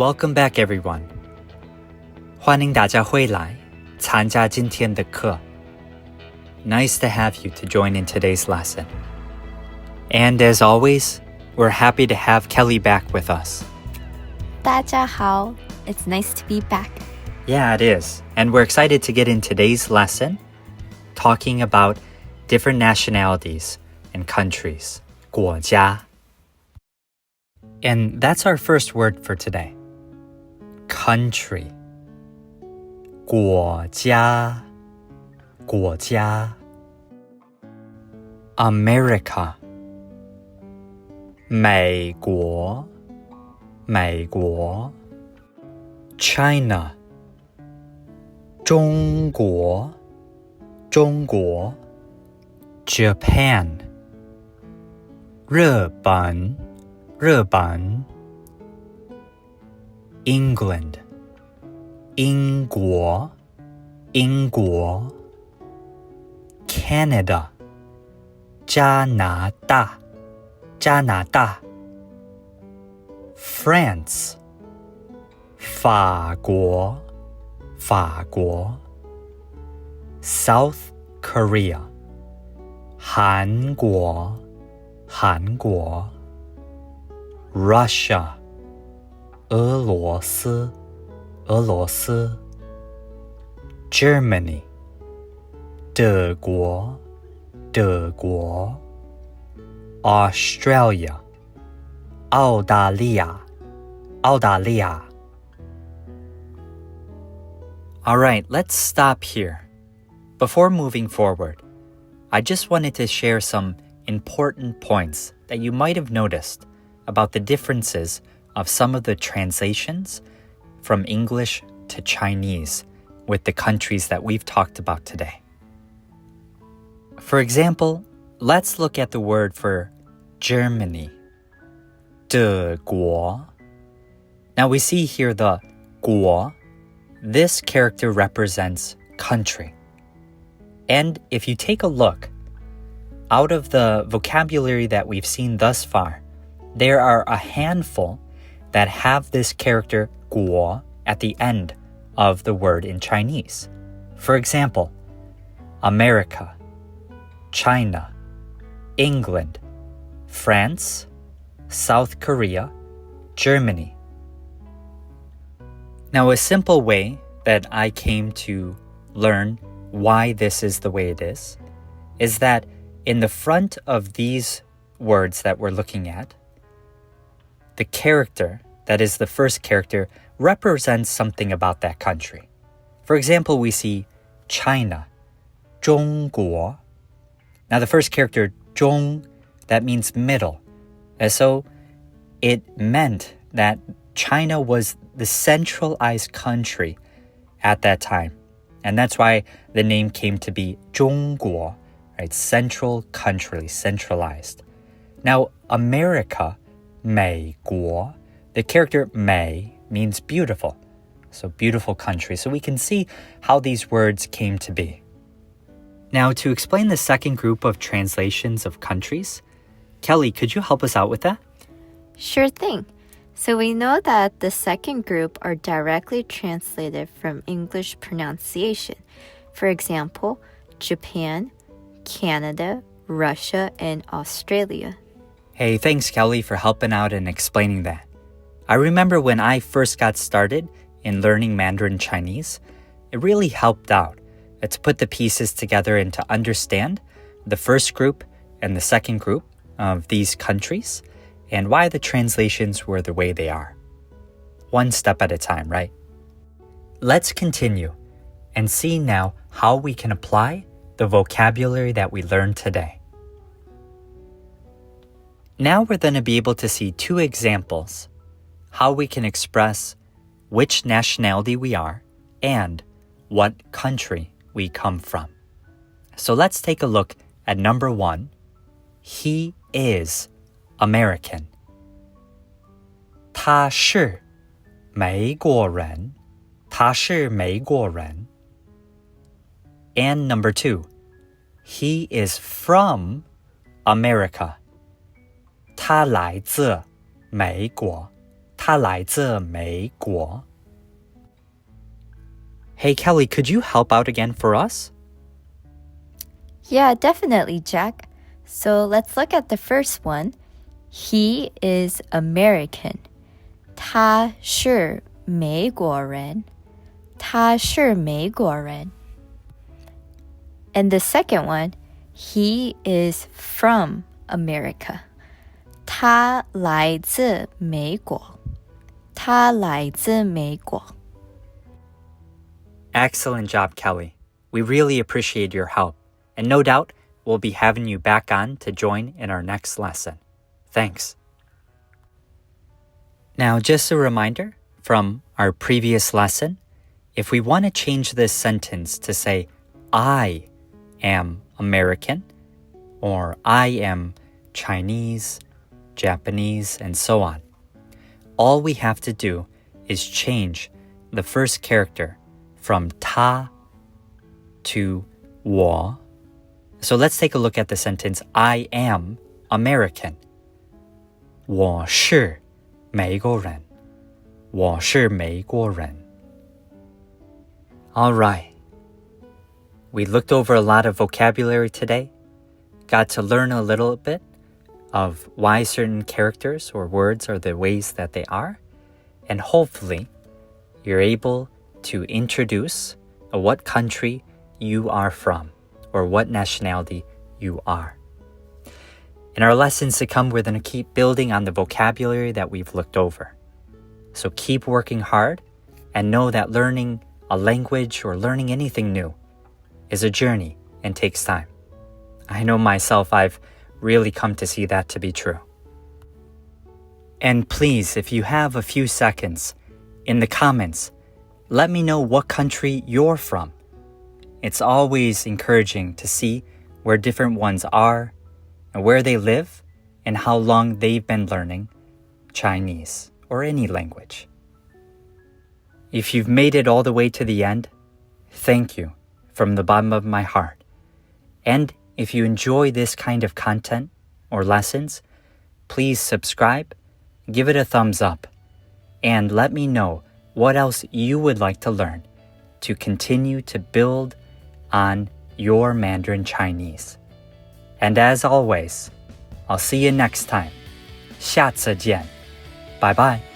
Welcome back, everyone. 欢迎大家回来参加今天的课. Nice to have you to join in today's lesson. And as always, we're happy to have Kelly back with us. 大家好, it's nice to be back. Yeah, it is. And we're excited to get in today's lesson talking about different nationalities and countries. 国家. And that's our first word for today. Country. 国家. 国家. America. 美国. 美国. China. 中国. 中国. Japan. 日本. 日本. England. 英国. 英国. Canada. 加拿大. 加拿大. France. 法国. 法国. South Korea. 韩国. 韩国. Russia. 俄罗斯. 俄罗斯. Germany. 德国. 德国. Australia. 澳大利亚. 澳大利亚. All right, let's stop here. Before moving forward, I just wanted to share some important points that you might have noticed about the differences of some of the translations from English to Chinese with the countries that we've talked about today. For example, let's look at the word for Germany. 德国. Now we see here the 国. This character represents country. And if you take a look, out of the vocabulary that we've seen thus far, there are a handful that have this character 国 at the end of the word in Chinese. For example, America, China, England, France, South Korea, Germany. Now, a simple way that I came to learn why this is the way it is that in the front of these words that we're looking at, the character, that is the first character, represents something about that country. For example, we see China, 中国. Now, the first character, 中, that means middle. And so it meant that China was the centralized country at that time. And that's why the name came to be 中国, right? Central country, centralized. Now, America, 美国, the character 美 means beautiful. So beautiful country. So we can see how these words came to be. Now, to explain the second group of translations of countries, Kelly, could you help us out with that? Sure thing. So we know that the second group are directly translated from English pronunciation. For example, Japan, Canada, Russia, and Australia. Hey, thanks, Kelly, for helping out and explaining that. I remember when I first got started in learning Mandarin Chinese, it really helped out to put the pieces together and to understand the first group and the second group of these countries and why the translations were the way they are. One step at a time, right? Let's continue and see now how we can apply the vocabulary that we learned today. Now we're going to be able to see two examples, how we can express which nationality we are and what country we come from. So let's take a look at number 1. He is American. 他是美国人. 他是美国人. And number 2. He is from America. 他来自美国.他来自美国. Hey, Kelly, could you help out again for us? Yeah, definitely, Jack. So let's look at the first one. He is American. 他是美国人. 他是美国人. And the second one, he is from America. 他来自美国. 他来自美国. Excellent job, Kelly. We really appreciate your help. And no doubt, we'll be having you back on to join in our next lesson. Thanks. Now, just a reminder from our previous lesson, if we want to change this sentence to say, I am American, or I am Chinese, Japanese, and so on, all we have to do is change the first character from 他 to 我. So let's take a look at the sentence, I am American. 我是美国人. 我是美国人. All right. We looked over a lot of vocabulary today, got to learn a little bit of why certain characters or words are the ways that they are, and hopefully you're able to introduce what country you are from or what nationality you are. In our lessons to come, we're going to keep building on the vocabulary that we've looked over. So keep working hard and know that learning a language or learning anything new is a journey and takes time. I know myself, I've really come to see that to be true. And please, if you have a few seconds, in the comments, let me know what country you're from. It's always encouraging to see where different ones are and where they live and how long they've been learning Chinese or any language. If you've made it all the way to the end, thank you from the bottom of my heart. And if you enjoy this kind of content or lessons, please subscribe, give it a thumbs up, and let me know what else you would like to learn to continue to build on your Mandarin Chinese. And as always, I'll see you next time. 下次见. Bye bye.